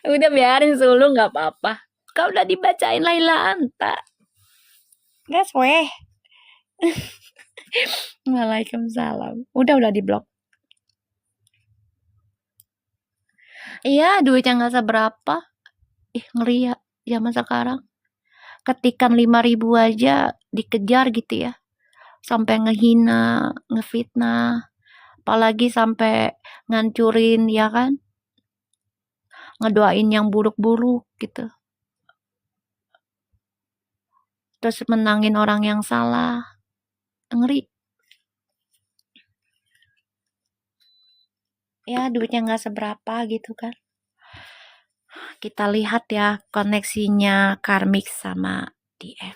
Udah biarin Sulu nggak apa-apa. Kau udah dibacain Laila Anta. Gas weh. Waalaikumsalam. Udah di blok. Iya, duitnya nggak seberapa. Ih, ngeri ya zaman sekarang. Ketikan 5.000 aja dikejar gitu ya. Sampai ngehina, ngefitnah. Apalagi sampai ngancurin ya kan. Ngedoain yang buruk-buruk gitu. Terus menangin orang yang salah. Ngeri. Ya, duitnya nggak seberapa gitu kan. Kita lihat ya koneksinya Karmik sama DM.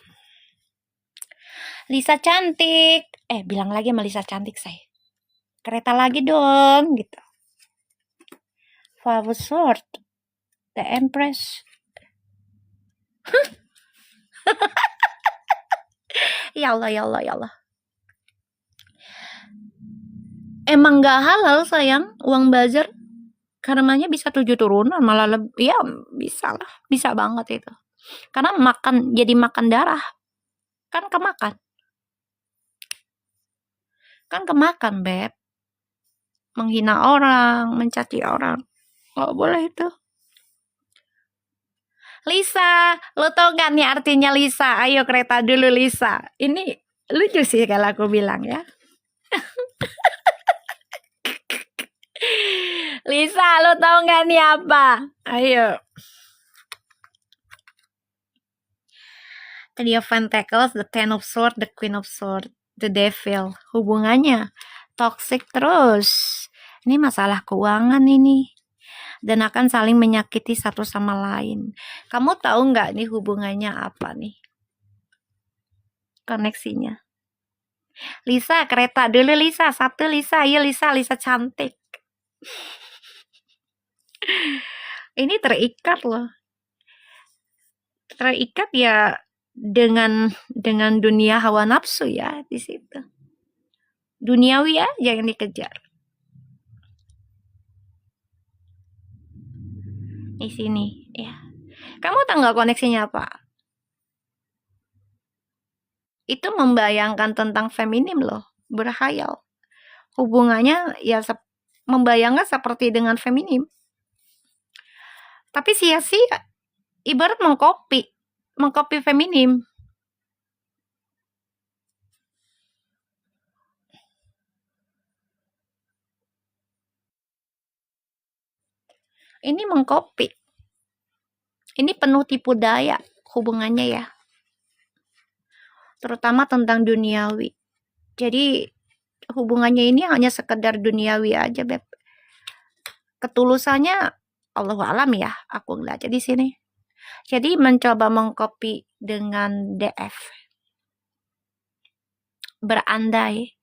Lisa cantik. Bilang lagi sama Lisa cantik saya. Kereta lagi dong gitu. Five of Swords. The Empress. Ya Allah, ya Allah, ya Allah. Emang gak halal sayang uang buzzer. Karmanya bisa 7 turunan malah lebih, ya bisa lah, bisa banget itu. Karena jadi makan darah. Kan kemakan, Beb. Menghina orang, mencaci orang. Gak boleh itu. Lisa, lo tau gak nih artinya Lisa? Ayo kereta dulu Lisa. Ini lucu sih kalau aku bilang ya. Lisa, lo tau gak nih apa? Ayo. Three of Pentacles, the Ten of Swords, the Queen of Swords, the Devil. Hubungannya toxic terus. Ini masalah keuangan ini. Dan akan saling menyakiti satu sama lain. Kamu tahu nggak nih hubungannya apa nih? Koneksinya. Lisa, kereta dulu Lisa. Satu Lisa, ayo Lisa, Lisa cantik. Ini terikat loh. Terikat ya dengan dunia hawa nafsu ya di situ. Duniawi ya yang dikejar. Di sini ya. Kamu tahu nggak koneksinya apa? Itu membayangkan tentang feminim loh, berhayal. Hubungannya ya membayangkan seperti dengan feminim. Tapi sia-sia, ibarat mengcopy feminim. Ini mengcopy. Ini penuh tipu daya hubungannya ya. Terutama tentang duniawi. Jadi hubungannya ini hanya sekedar duniawi aja, Beb. Ketulusannya Allahu alam ya, aku ngeliat di sini. Jadi mencoba mengcopy dengan DF. Berandai.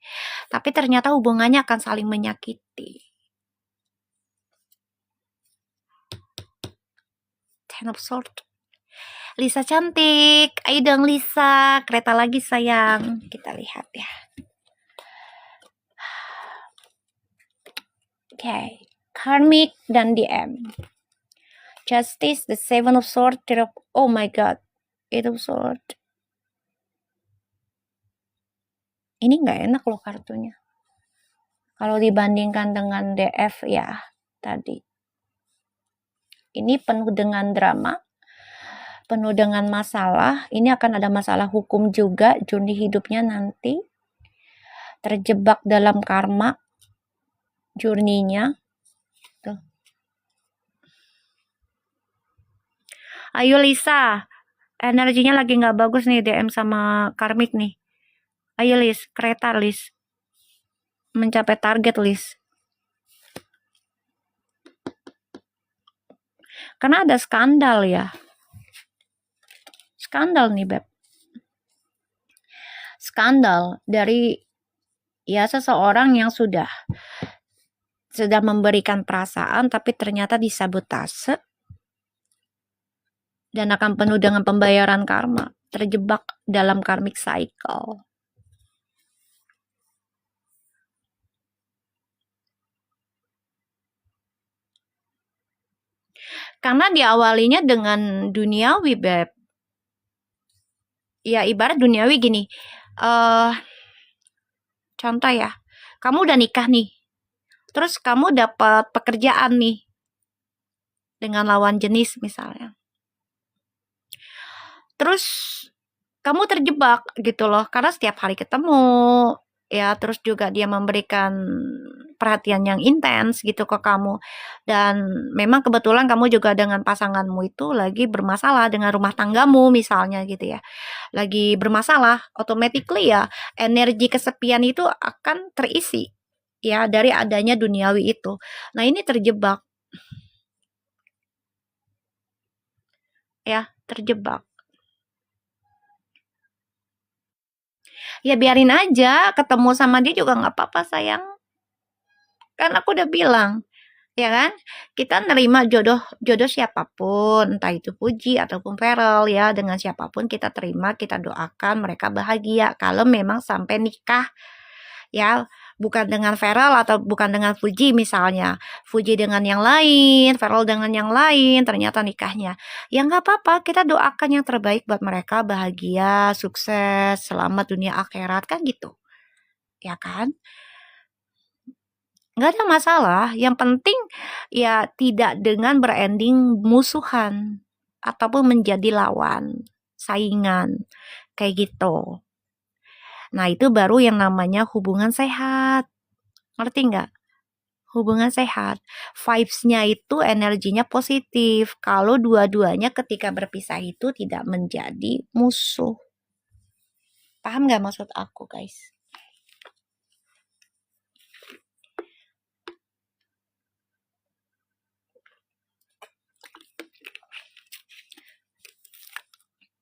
Tapi ternyata hubungannya akan saling menyakiti. Ten of Swords. Lisa cantik. Ayo dong Lisa. Kereta lagi sayang. Kita lihat ya. Oke. Karmic dan DM. Justice, the Seven of Swords. Oh my God. Eight of Swords. Ini nggak enak loh kartunya. Kalau dibandingkan dengan DF ya tadi. Ini penuh dengan drama. Penuh dengan masalah. Ini akan ada masalah hukum juga. Journey hidupnya nanti. Terjebak dalam karma. Journey-nya. Tuh. Ayo Lisa. Energinya lagi nggak bagus nih DM sama Karmik nih. Ayo Lis. Kereta Lis. Mencapai target Lis. Karena ada skandal ya. Skandal nih Beb. Skandal dari ya seseorang yang sudah memberikan perasaan tapi ternyata disabotase dan akan penuh dengan pembayaran karma, terjebak dalam karmic cycle. Karena diawalinya dengan duniawi, Beb. Ya, ibarat duniawi gini. Contoh ya, kamu udah nikah nih. Terus kamu dapat pekerjaan nih dengan lawan jenis misalnya. Terus kamu terjebak gitu loh, karena setiap hari ketemu, ya terus juga dia memberikan perhatian yang intens gitu ke kamu. Dan memang kebetulan kamu juga dengan pasanganmu itu lagi bermasalah dengan rumah tanggamu misalnya gitu ya. Lagi bermasalah, automatically ya energi kesepian itu akan terisi ya dari adanya duniawi itu. Nah, ini terjebak ya, terjebak. Ya biarin aja, ketemu sama dia juga nggak apa-apa sayang. Kan aku udah bilang, ya kan? Kita nerima jodoh jodoh siapapun, entah itu Puji ataupun Feral ya, dengan siapapun kita terima, kita doakan mereka bahagia. Kalau memang sampai nikah ya, bukan dengan Feral atau bukan dengan Fuji misalnya, Fuji dengan yang lain, Feral dengan yang lain, ternyata nikahnya ya nggak apa-apa, kita doakan yang terbaik buat mereka, bahagia, sukses, selamat dunia akhirat, kan gitu ya kan, nggak ada masalah, yang penting ya tidak dengan berending musuhan ataupun menjadi lawan, saingan, kayak gitu. Nah, itu baru yang namanya hubungan sehat, ngerti nggak? Hubungan sehat. Vibes-nya itu energinya positif. Kalau dua-duanya ketika berpisah itu tidak menjadi musuh. Paham nggak maksud aku, guys?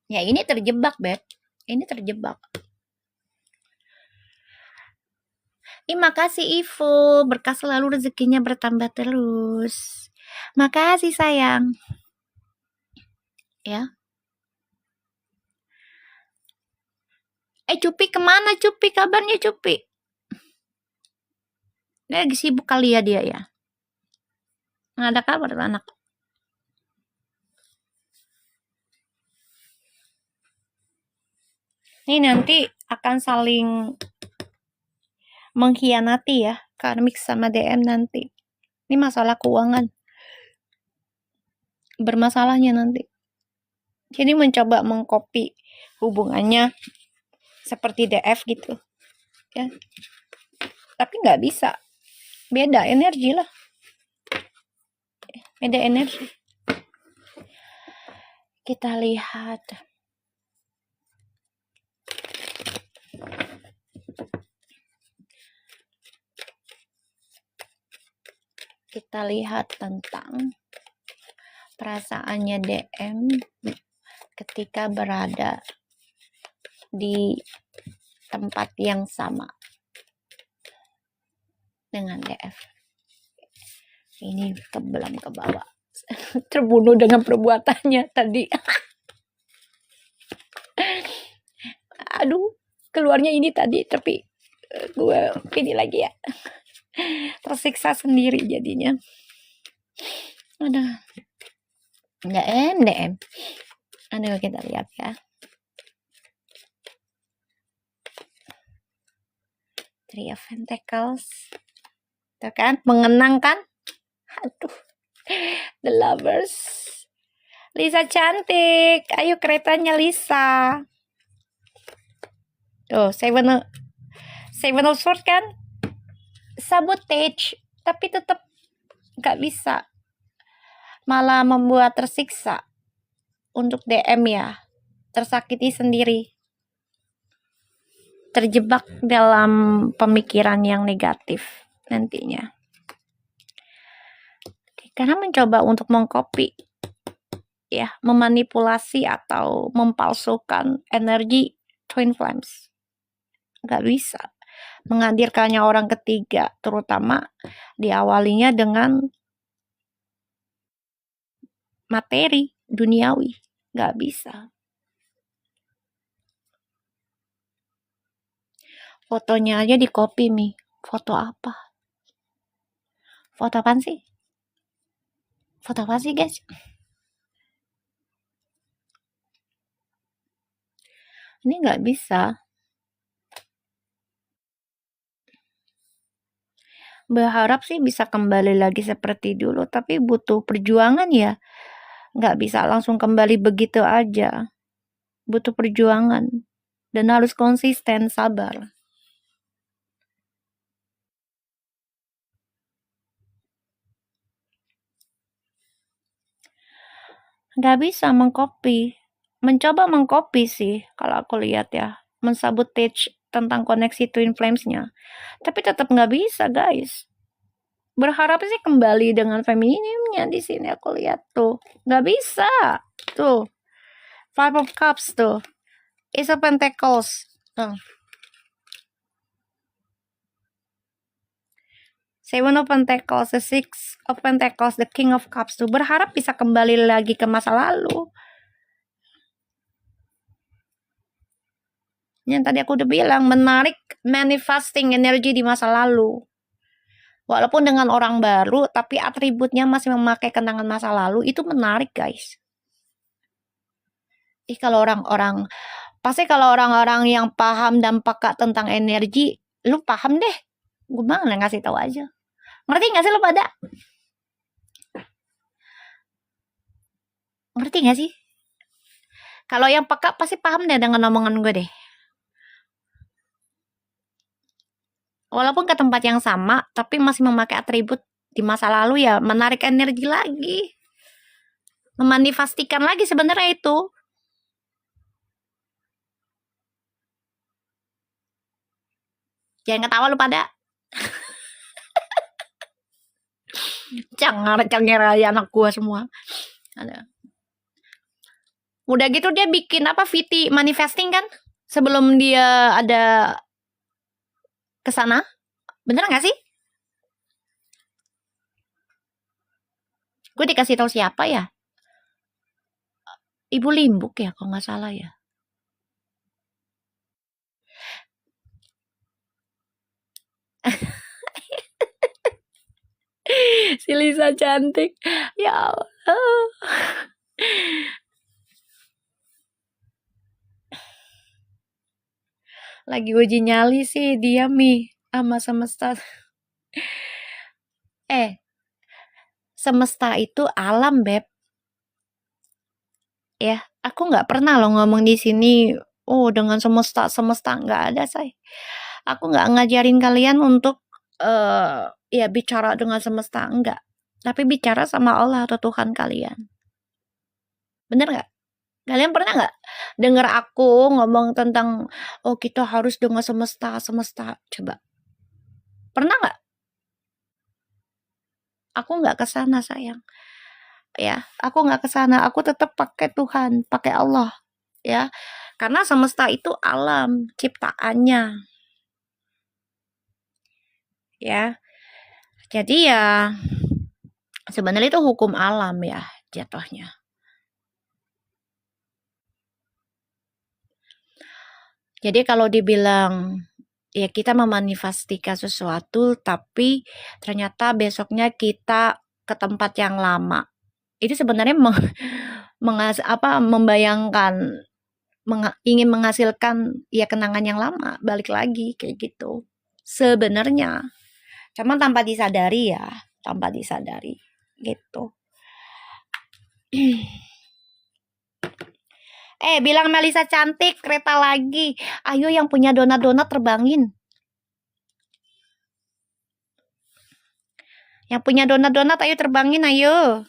Ya, ini terjebak, Beb. Ini terjebak. Makasih Ivo, berkah selalu, rezekinya bertambah terus. Makasih sayang. Ya. Cupi kemana Cupi? Kabarnya Cupi? Dia lagi sibuk kali ya dia ya. Nggak ada kabar tuh anak. Ini nanti akan saling mengkhianati ya, karmik sama DM nanti. Ini masalah keuangan. Bermasalahnya nanti. Jadi mencoba mengcopy hubungannya seperti DF gitu. Ya. Tapi nggak bisa. Beda energi lah. Beda energi. Kita lihat. Kita lihat tentang perasaannya DM ketika berada di tempat yang sama dengan DF. Ini kebelam ke bawah. Terbunuh dengan perbuatannya tadi. Aduh, keluarnya ini tadi, tapi gue ini lagi ya. Tersiksa sendiri jadinya. Aduh. DM. Aduh, kita lihat ya. Three of Pentacles. Tuh kan, mengenangkan. Aduh. The Lovers. Lisa cantik. Ayo keretanya Lisa. Tuh, Seven of Swords kan. Sabotage. Tapi tetap gak bisa. Malah membuat tersiksa. Untuk DM ya. Tersakiti sendiri. Terjebak dalam pemikiran yang negatif nantinya. Karena mencoba untuk mengcopy, ya, memanipulasi atau mempalsukan energi twin flames. Nggak bisa. Menghadirkannya orang ketiga, terutama diawalinya dengan materi duniawi. Nggak bisa. Fotonya aja di copy, Mi. Foto apa? Foto apaan sih? Foto apa sih, guys? Ini nggak bisa. Berharap sih bisa kembali lagi seperti dulu, tapi butuh perjuangan ya. Nggak bisa langsung kembali begitu aja. Butuh perjuangan. Dan harus konsisten, sabar. Nggak bisa mengcopy. Mencoba mengcopy sih, kalau aku lihat ya. Mensabotage tentang koneksi Twin Flames-nya. Tapi tetap nggak bisa, guys. Berharap sih kembali dengan feminimnya di sini aku lihat tuh. Nggak bisa. Tuh. Five of Cups tuh. Ace of Pentacles. Seven of Pentacles, the Six of Pentacles, the King of Cups tuh. Berharap bisa kembali lagi ke masa lalu. Yang tadi aku udah bilang, menarik manifesting energi di masa lalu. Walaupun dengan orang baru, tapi atributnya masih memakai kenangan masa lalu, itu menarik, guys. Kalau orang-orang, pasti kalau orang-orang yang paham dan peka tentang energi, lu paham deh. Gue banget ngasih tahu aja. Ngerti gak sih lu pada? Ngerti gak sih? Kalau yang peka pasti paham deh dengan omongan gue deh. Walaupun ke tempat yang sama, tapi masih memakai atribut di masa lalu ya, menarik energi lagi. Memanifestikan lagi sebenarnya itu. Jangan ketawa lu pada. Cengar-cengir aja anak gua semua. Ada. Udah gitu dia bikin apa VT manifesting kan? Sebelum dia ada kesana. Bener gak sih? Gue dikasih tahu siapa ya? Ibu Limbuk ya kalau nggak salah ya. Si Lisa cantik. Ya Allah. Lagi uji nyali sih dia sama semesta. Semesta itu alam, Beb. Ya, aku nggak pernah loh ngomong di sini, dengan semesta nggak ada, say. Aku nggak ngajarin kalian untuk ya bicara dengan semesta, enggak. Tapi bicara sama Allah atau Tuhan kalian. Bener nggak? Kalian pernah nggak dengar aku ngomong tentang kita harus dengan semesta? Coba. Pernah nggak? Aku nggak ke sana, sayang. Ya, aku nggak ke sana. Aku tetap pakai Tuhan, pakai Allah. Ya, karena semesta itu alam ciptaannya. Ya. Jadi ya sebenarnya itu hukum alam ya jatuhnya. Jadi kalau dibilang ya kita memanifestasikan sesuatu tapi ternyata besoknya kita ke tempat yang lama. Itu sebenarnya membayangkan ingin menghasilkan ya kenangan yang lama, balik lagi kayak gitu. Sebenarnya. Cuman tanpa disadari ya, gitu. Bilang Melisa cantik, kereta lagi. Ayo yang punya donat-donat terbangin. Yang punya donat-donat ayo terbangin, ayo.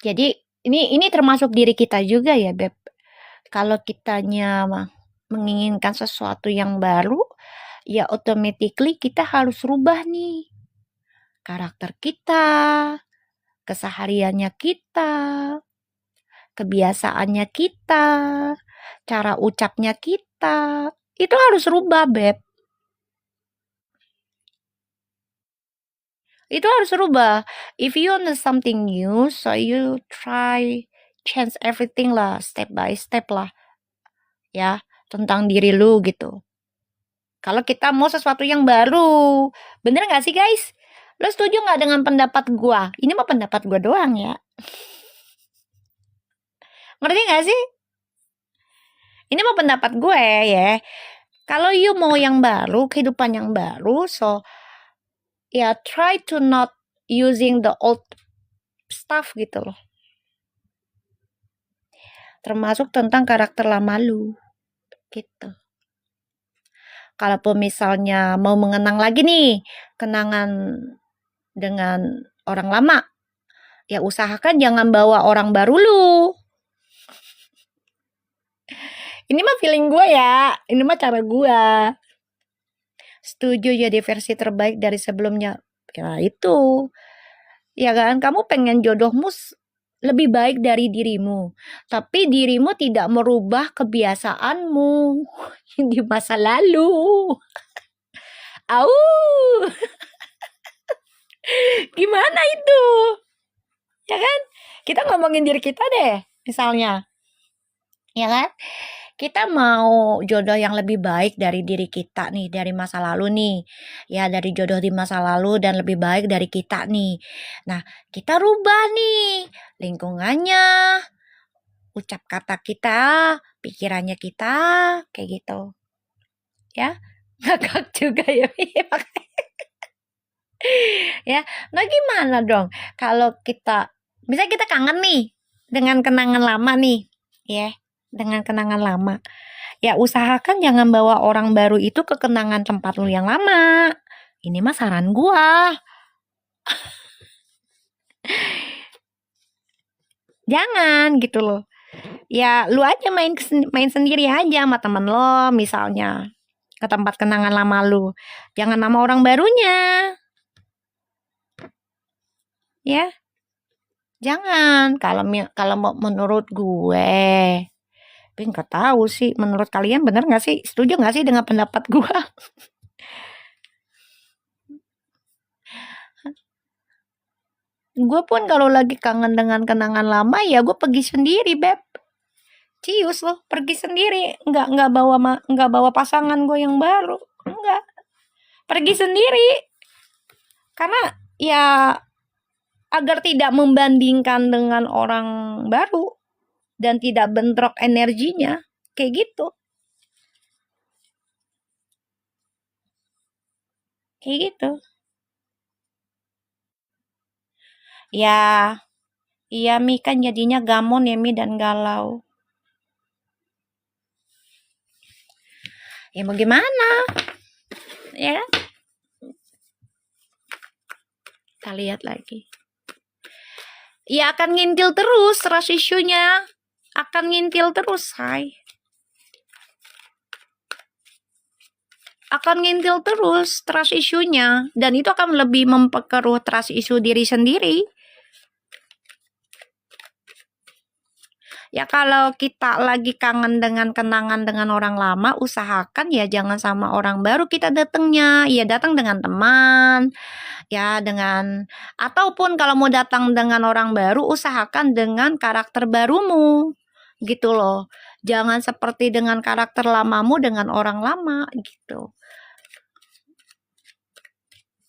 Jadi ini termasuk diri kita juga ya, Beb. Kalau kitanya menginginkan sesuatu yang baru, ya automatically kita harus rubah nih. Karakter kita, kesehariannya kita, kebiasaannya kita, cara ucapnya kita. Itu harus rubah, Beb. Itu harus rubah. If you want something new, so you try change everything lah, step by step lah. Ya, tentang diri lu gitu. Kalau kita mau sesuatu yang baru. Bener gak sih, guys? Lo setuju nggak dengan pendapat gua? Ini mah pendapat gua doang ya. Ngerti nggak sih? Ini mah pendapat gue ya. Kalau you mau yang baru, kehidupan yang baru, so ya try to not using the old stuff gitu loh. Termasuk tentang karakter lama lu gitu. Kalaupun misalnya mau mengenang lagi nih kenangan dengan orang lama, ya usahakan jangan bawa orang baru lu. Ini mah feeling gue ya, ini mah cara gue. Setuju jadi versi terbaik dari sebelumnya. Ya itu. Ya kan, kamu pengen jodohmu lebih baik dari dirimu. Tapi dirimu tidak merubah kebiasaanmu di masa lalu. Au, gimana itu? Ya kan? Kita ngomongin diri kita deh, misalnya. Ya kan? Kita mau jodoh yang lebih baik dari diri kita nih, dari masa lalu nih. Ya, dari jodoh di masa lalu dan lebih baik dari kita nih. Nah, kita rubah nih lingkungannya, ucap kata kita, pikirannya kita, kayak gitu. Ya, ngakak juga ya. Ya, nah gimana dong kalau kita, misalnya kita kangen nih dengan kenangan lama nih, ya, dengan kenangan lama. Ya usahakan jangan bawa orang baru itu ke kenangan tempat lu yang lama. Ini mah saran gua. Jangan gitu loh. Ya lu aja main sendiri aja sama temen lo misalnya. Ke tempat kenangan lama lu. Jangan sama orang barunya. Ya, jangan. Kalau menurut gue. Tapi nggak tahu sih. Menurut kalian bener nggak sih? Setuju nggak sih dengan pendapat gue? Gue pun kalau lagi kangen dengan kenangan lama ya gue pergi sendiri, Beb. Cius loh, pergi sendiri, nggak bawa pasangan gue yang baru, enggak, pergi sendiri, karena ya agar tidak membandingkan dengan orang baru dan tidak bentrok energinya, kayak gitu, kayak gitu. Ya, iya Mi kan jadinya gamon ya Mi dan galau. Ya mau gimana, ya kan? Kita lihat lagi. Ya akan ngintil terus trust issue-nya. Akan ngintil terus, Hai. Akan ngintil terus trust issue-nya. Dan itu akan lebih memperkeruh trust issue diri sendiri. Ya kalau kita lagi kangen dengan kenangan dengan orang lama, usahakan ya jangan sama orang baru kita datangnya. Ya datang dengan teman, ya dengan, ataupun kalau mau datang dengan orang baru, usahakan dengan karakter barumu. Gitu loh. Jangan seperti dengan karakter lamamu dengan orang lama gitu.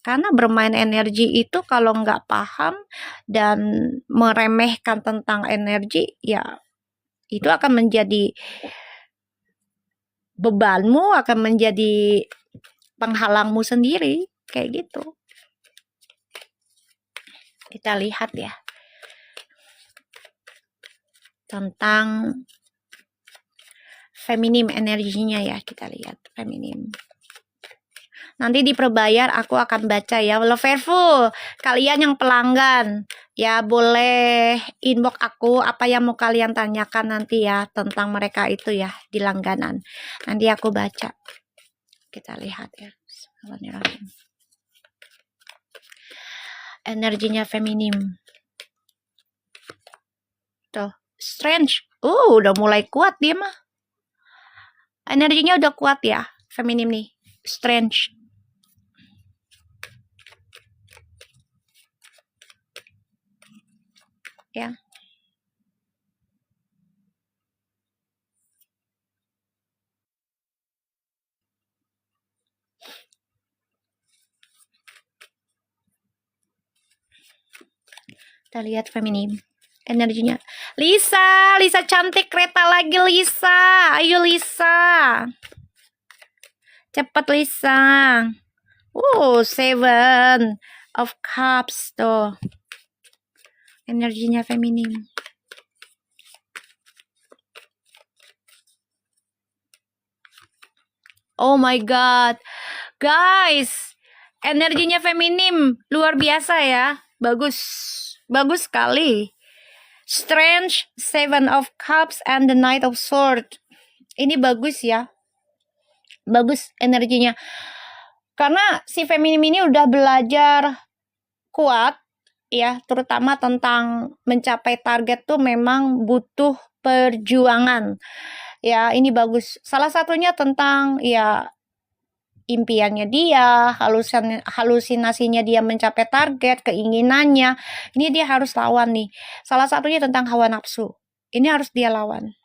Karena bermain energi itu kalau nggak paham dan meremehkan tentang energi, ya itu akan menjadi bebanmu, akan menjadi penghalangmu sendiri, kayak gitu. Kita lihat ya tentang feminim energinya ya, kita lihat feminim. Nanti di perbayar aku akan baca ya. Loverful, kalian yang pelanggan ya boleh inbox aku apa yang mau kalian tanyakan nanti ya tentang mereka itu ya di langganan. Nanti aku baca. Kita lihat ya. Energinya feminim. Tuh, strange. Udah mulai kuat dia mah. Energinya udah kuat ya, feminim nih. Strange. Ya. Kita lihat feminim energinya. Lisa cantik, kereta lagi Lisa. Ayo Lisa. Cepat Lisa. Seven of Cups tuh. Energinya feminim. Oh my god. Guys, energinya feminim luar biasa ya. Bagus. Bagus sekali. Strange, Seven of Cups, and the Knight of Swords. Ini bagus ya. Bagus energinya. Karena si feminim ini udah belajar kuat ya, terutama tentang mencapai target tuh memang butuh perjuangan. Ya, ini bagus. Salah satunya tentang ya impiannya dia, halusinasinya dia mencapai target, keinginannya. Ini dia harus lawan nih. Salah satunya tentang hawa nafsu. Ini harus dia lawan.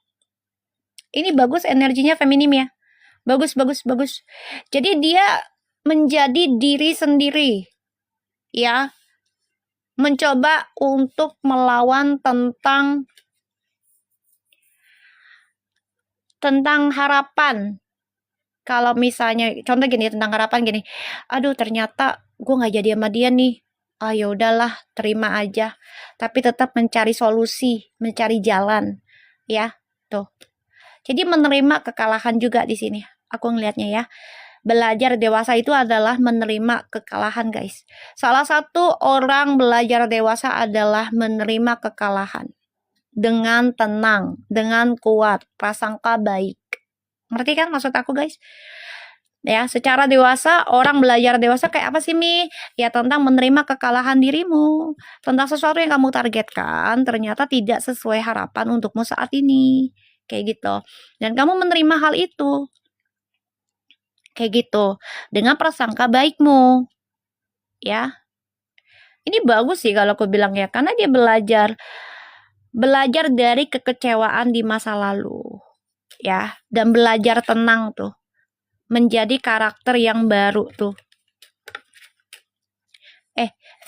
Ini bagus energinya feminim ya. Bagus. Jadi dia menjadi diri sendiri. Ya. Mencoba untuk melawan tentang harapan. Kalau misalnya contoh gini, tentang harapan gini, aduh ternyata gue nggak jadi sama dia nih, ya udahlah, terima aja, tapi tetap mencari solusi, mencari jalan, ya tuh. Jadi menerima kekalahan juga di sini, aku ngelihatnya ya. Belajar dewasa itu adalah menerima kekalahan, guys. Salah satu orang belajar dewasa adalah menerima kekalahan dengan tenang, dengan kuat, prasangka baik. Ngerti kan maksud aku, guys? Ya, secara dewasa, orang belajar dewasa kayak apa sih, Mi? Ya, tentang menerima kekalahan dirimu. Tentang sesuatu yang kamu targetkan, ternyata tidak sesuai harapan untukmu saat ini. Kayak gitu. Dan kamu menerima hal itu. Kayak gitu. Dengan prasangka baikmu. Ya. Ini bagus sih kalau aku bilang ya. Karena dia belajar dari kekecewaan di masa lalu. Ya, dan belajar tenang tuh, menjadi karakter yang baru tuh.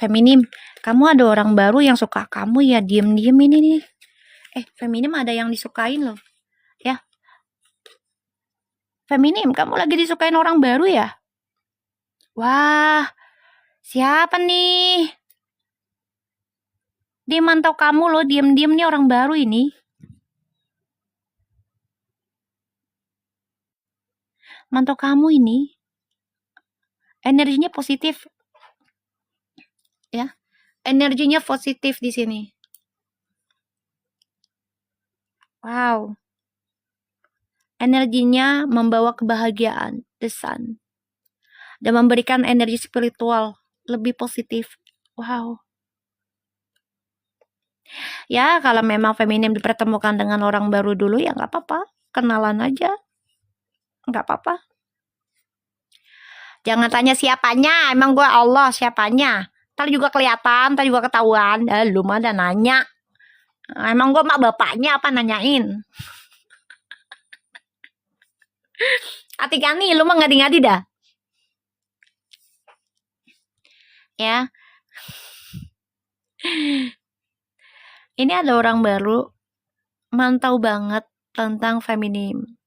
Feminim, kamu ada orang baru yang suka kamu ya, diem-diem ini nih. Feminim ada yang disukain loh, ya. Feminim, kamu lagi disukain orang baru ya? Wah, siapa nih? Dia mantau kamu loh, diem-diem nih orang baru ini. Mantau kamu ini. Energinya positif. Ya. Energinya positif di sini. Wow. Energinya membawa kebahagiaan, the sun. Dan memberikan energi spiritual lebih positif. Wow. Ya, kalau memang feminim dipertemukan dengan orang baru dulu ya nggak apa-apa. Kenalan aja. Nggak apa-apa. Jangan tanya siapanya, emang gue Allah siapanya. Ntar juga kelihatan, ntar juga ketahuan. Lu mah ada nanya. Emang gue mak bapaknya apa nanyain? Atikani, lu mah ngadi-ngadi dah. Ya. Ini ada orang baru, mantau banget tentang feminim.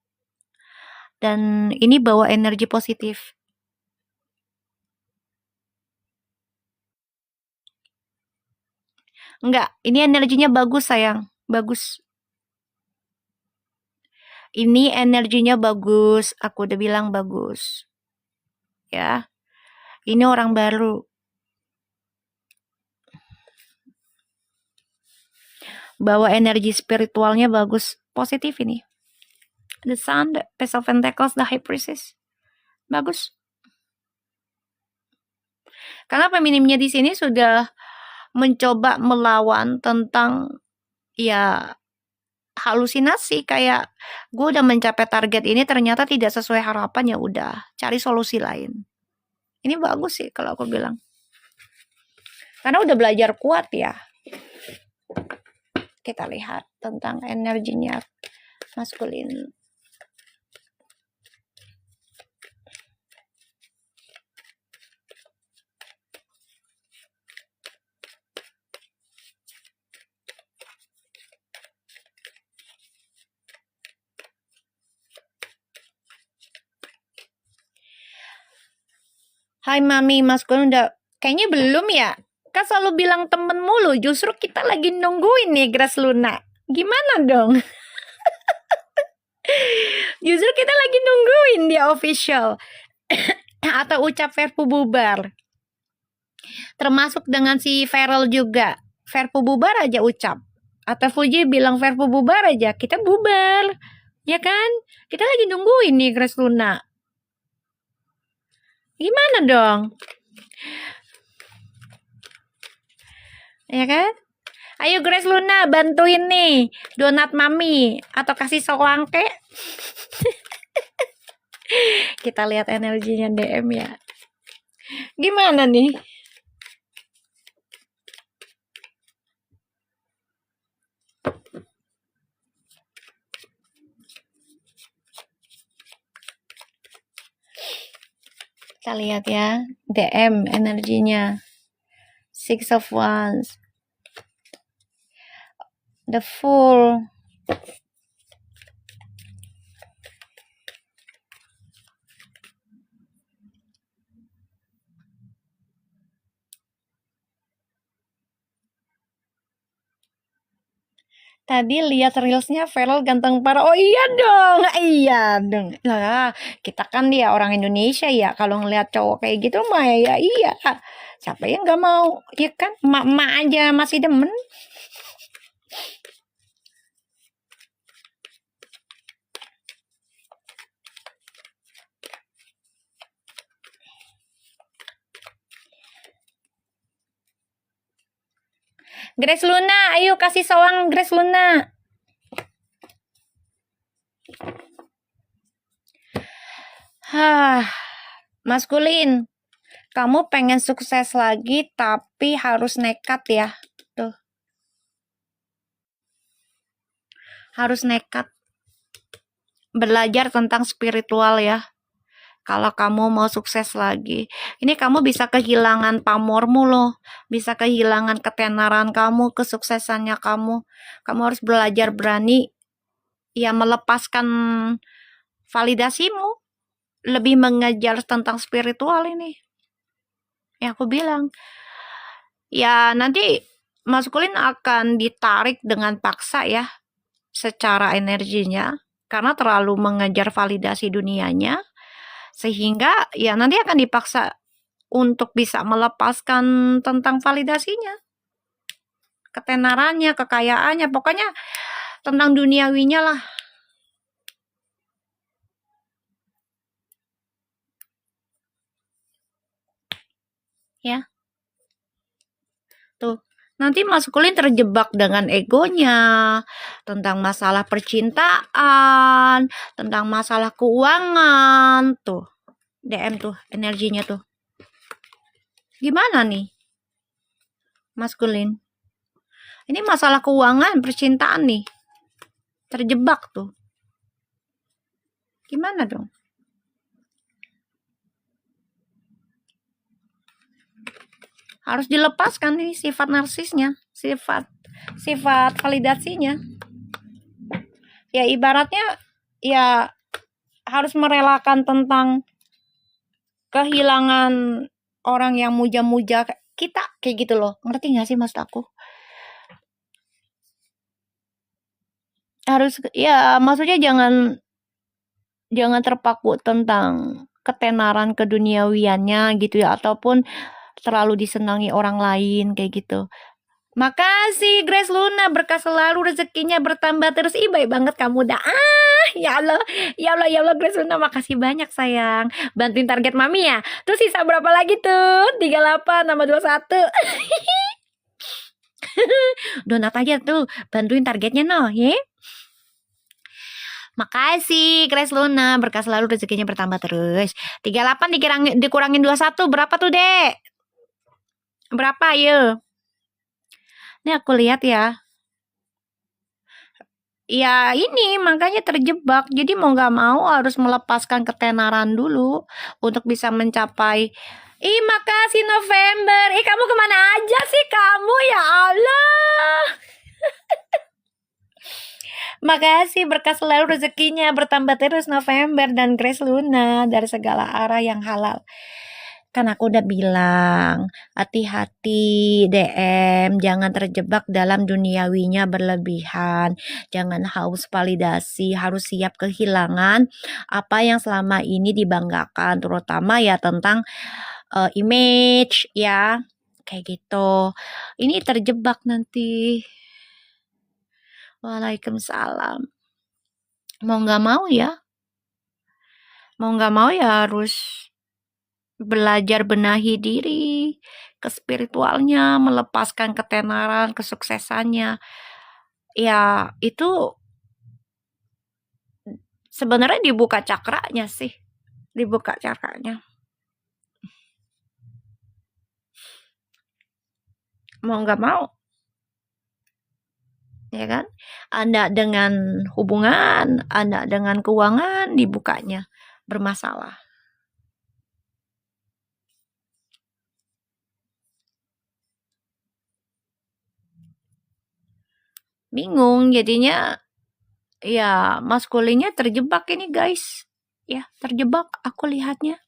Dan ini bawa energi positif. Enggak, ini energinya bagus sayang, bagus. Ini energinya bagus, aku udah bilang bagus. Ya, ini orang baru. Bawa energi spiritualnya bagus, positif ini. The Sun, the Page of Pentacles, the High Priestess. Bagus. Karena feminimnya di sini sudah mencoba melawan tentang ya halusinasi, kayak gue udah mencapai target ini ternyata tidak sesuai harapan, ya udah cari solusi lain. Ini bagus sih kalau aku bilang. Karena udah belajar kuat ya. Kita lihat tentang energinya maskulin. Hai Mami, Mas Gun udah kayaknya belum ya? Kan selalu bilang temen mulu, justru kita lagi nungguin nih Grace Luna. Gimana dong? Justru kita lagi nungguin dia official. Atau ucap Verpu bubar. Termasuk dengan si Feral juga. Verpu bubar aja ucap. Atau Fuji bilang Verpu bubar aja, kita bubar. Ya kan? Kita lagi nungguin nih Grace Luna. Gimana dong? Ya kan? Ayo Grace Luna bantuin nih donat Mami atau kasih soang kek. Kita lihat energinya DM ya. Gimana nih? Kita lihat ya DM energinya. Six of Wands. The Fool. Tadi lihat reelsnya Feral ganteng parah. Oh iya dong, iya dong. Lah, kita kan dia orang Indonesia ya. Kalau ngeliat cowok kayak gitu mah ya iya. Siapa yang nggak mau? Ya kan, mak-mak aja masih demen. Grace Luna, ayo kasih soang Grace Luna. Maskulin. Kamu pengen sukses lagi tapi harus nekat ya. Tuh. Harus nekat. Belajar tentang spiritual ya. Kalau kamu mau sukses lagi, ini kamu bisa kehilangan pamormu loh, bisa kehilangan ketenaran kamu, kesuksesannya kamu. Kamu harus belajar berani, ya melepaskan validasimu, lebih mengejar tentang spiritual ini. Ya aku bilang, ya nanti maskulin akan ditarik dengan paksa ya, secara energinya, karena terlalu mengejar validasi dunianya. Sehingga ya nanti akan dipaksa untuk bisa melepaskan tentang validasinya, ketenarannya, kekayaannya, pokoknya tentang duniawinya lah. Ya. Tuh. Nanti maskulin terjebak dengan egonya, tentang masalah percintaan, tentang masalah keuangan. Tuh. DM tuh energinya tuh. Gimana nih? Maskulin. Ini masalah keuangan, percintaan nih. Terjebak tuh. Gimana dong? Harus dilepaskan nih sifat narsisnya, sifat validasinya. Ya ibaratnya ya harus merelakan tentang kehilangan orang yang muja-muja kita kayak gitu loh. Ngerti gak sih maksud aku? Harus ya maksudnya jangan terpaku tentang ketenaran keduniawiannya gitu ya, ataupun terlalu disenangi orang lain kayak gitu. Makasih Grace Luna, berkah selalu, rezekinya bertambah terus. Ih baik banget kamu dah. Ya Allah, ya Allah, ya Allah Grace Luna, makasih banyak sayang. Bantuin target Mami ya. Terus sisa berapa lagi tuh? 38 tambah 21. Donat aja tuh, bantuin targetnya no, ya. Makasih Grace Luna, berkah selalu, rezekinya bertambah terus. 38 dikurangin 21 berapa tuh, Dek? Berapa, yuk? Ini aku lihat ya. Ya ini makanya terjebak. Jadi mau gak mau harus melepaskan ketenaran dulu untuk bisa mencapai. Ih makasih November. Ih kamu kemana aja sih kamu, ya Allah. Makasih, berkah selalu, rezekinya bertambah terus November dan Grace Luna dari segala arah yang halal. Kan aku udah bilang, hati-hati DM, jangan terjebak dalam duniawinya berlebihan, jangan haus validasi, harus siap kehilangan apa yang selama ini dibanggakan, terutama ya tentang image ya, kayak gitu. Ini terjebak nanti. Waalaikumsalam. Mau nggak mau ya, harus belajar benahi diri ke spiritualnya, melepaskan ketenaran, kesuksesannya. Ya, itu sebenarnya dibuka cakranya sih. Dibuka cakranya. Mau nggak mau. Ya kan? Anda dengan hubungan, Anda dengan keuangan dibukanya bermasalah. Bingung jadinya, ya maskulinnya terjebak ini guys. Ya, terjebak aku lihatnya.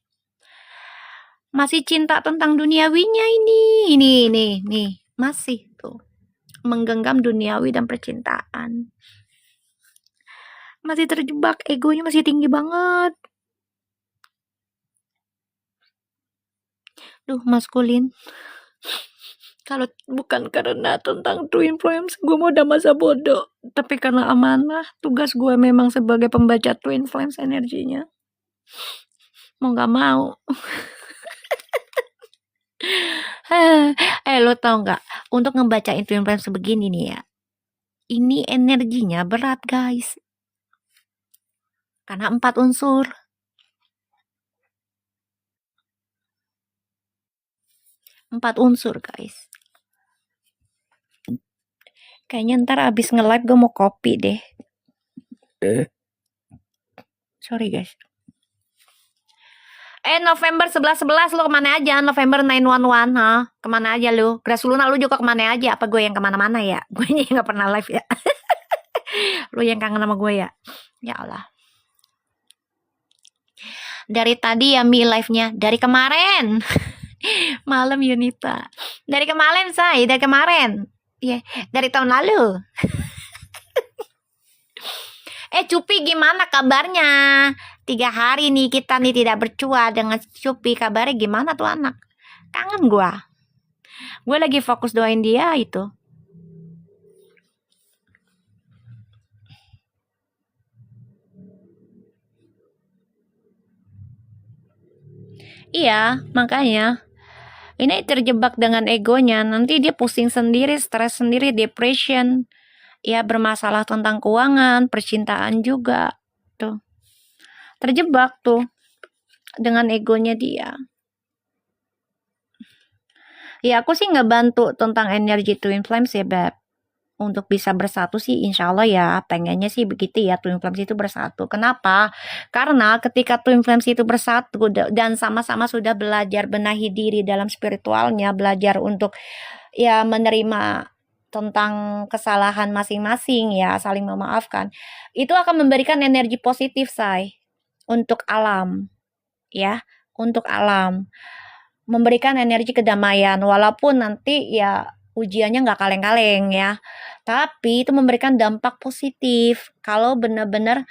Masih cinta tentang duniawinya ini, masih tuh menggenggam duniawi dan percintaan. Masih terjebak, egonya masih tinggi banget. Duh, maskulin. Kalau bukan karena tentang twin flames, gue mau udah masa bodoh. Tapi karena amanah, tugas gue memang sebagai pembaca twin flames energinya. Mau gak mau. Lo tau gak? Untuk ngebacain twin flames sebegini nih ya. Ini energinya berat guys. Karena 4 unsur. 4 unsur guys. Kayaknya ntar abis nge-live gue mau kopi deh. Sorry guys. November 11-11 lo kemana aja? November 911 ha? Kemana aja lu? Grass Luna lu juga kemana aja? Apa gue yang kemana-mana ya? Gue yang gak pernah live ya. Lu yang kangen sama gue ya? Ya Allah. Dari tadi ya Mi live-nya. Dari kemarin. Malam Yunita. Dari kemarin say. Dari kemarin. Ya, dari tahun lalu. Cupi gimana kabarnya? 3 hari nih kita nih tidak bercua dengan Cupi. Kabarnya gimana tuh anak? Kangen gua. Gue lagi fokus doain dia itu. Iya, makanya. Ini terjebak dengan egonya. Nanti dia pusing sendiri, stres sendiri, depression. Ya, bermasalah tentang keuangan, percintaan juga. Tuh. Terjebak tuh dengan egonya dia. Ya, aku sih ngebantu tentang energi twin flames ya, Beb. Untuk bisa bersatu sih insya Allah ya, pengennya sih begitu ya, twin flames itu bersatu. Kenapa? Karena ketika twin flames itu bersatu dan sama-sama sudah belajar benahi diri dalam spiritualnya, belajar untuk ya menerima tentang kesalahan masing-masing ya, saling memaafkan, itu akan memberikan energi positif say untuk alam ya, untuk alam, memberikan energi kedamaian walaupun nanti ya ujiannya nggak kaleng-kaleng ya, tapi itu memberikan dampak positif kalau benar-benar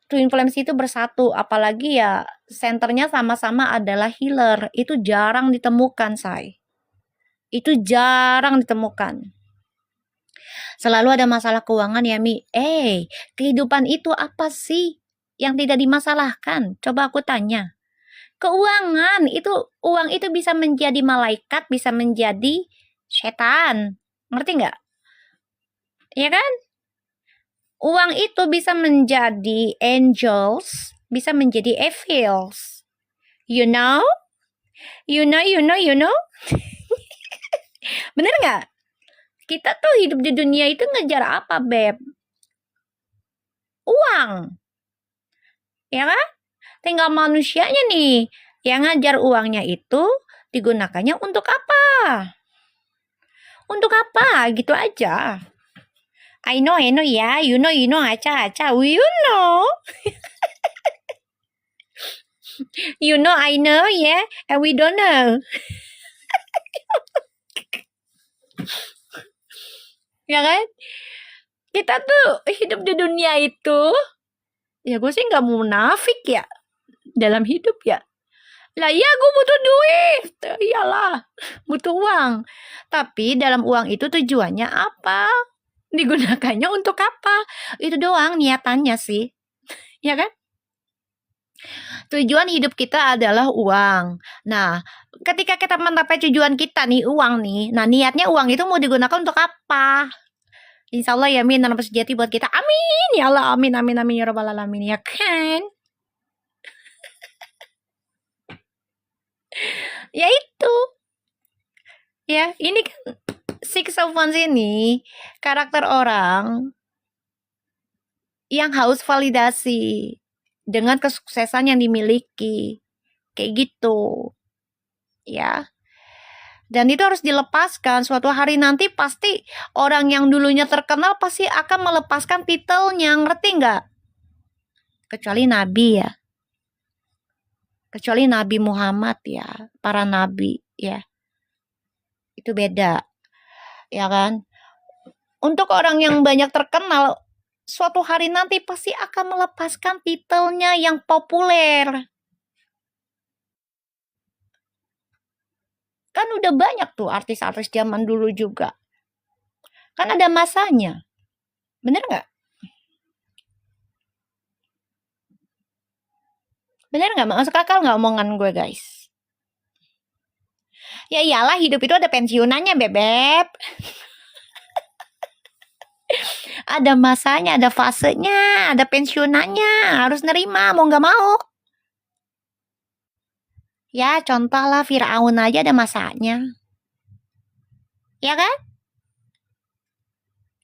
twin flames itu bersatu, apalagi ya senternya sama-sama adalah healer. Itu jarang ditemukan say, itu jarang ditemukan. Selalu ada masalah keuangan ya Mi. Kehidupan itu apa sih yang tidak dimasalahkan? Coba aku tanya. Keuangan itu, uang itu bisa menjadi malaikat, bisa menjadi setan. Ngerti nggak? Ya kan? Uang itu bisa menjadi angels, bisa menjadi evils. You know? You know? Bener nggak? Kita tuh hidup di dunia itu ngejar apa, Beb? Uang. Ya kan? Tinggal manusianya nih yang ngajar uangnya itu digunakannya untuk apa? Untuk apa? Gitu aja. I know ya. You know, aca. You know. You know, I know, yeah, and we don't know. Ya kan? Kita tuh hidup di dunia itu, ya gue sih nggak munafik ya dalam hidup ya. Lah iya gue butuh duit, iyalah butuh uang. Tapi dalam uang itu tujuannya apa? Digunakannya untuk apa? Itu doang niatannya sih, ya kan? Tujuan hidup kita adalah uang. Nah, ketika kita mencapai tujuan kita nih, uang nih. Nah, niatnya uang itu mau digunakan untuk apa? Insya Allah ya min, tanam sejati buat kita. Amin ya Allah, amin amin amin ya rabbal alamin, ya kan? Ya itu. Ya, ini kan Six of Wands ini karakter orang yang haus validasi dengan kesuksesan yang dimiliki. Kayak gitu. Ya. Dan itu harus dilepaskan. Suatu hari nanti pasti orang yang dulunya terkenal pasti akan melepaskan titelnya. Ngerti nggak? Kecuali Nabi ya. Kecuali Nabi Muhammad ya. Para Nabi ya. Itu beda. Ya kan? Untuk orang yang banyak terkenal, suatu hari nanti pasti akan melepaskan titelnya yang populer. Kan udah banyak tuh artis-artis zaman dulu juga. Kan ada masanya. Bener nggak? Bener nggak? Masuk akal nggak omongan gue, guys? Ya iyalah, hidup itu ada pensiunannya, Bebek. Ada masanya, ada fasenya, ada pensiunannya. Harus nerima, mau nggak mau. Ya, contoh lah Firaun aja ada masanya. Ya kan?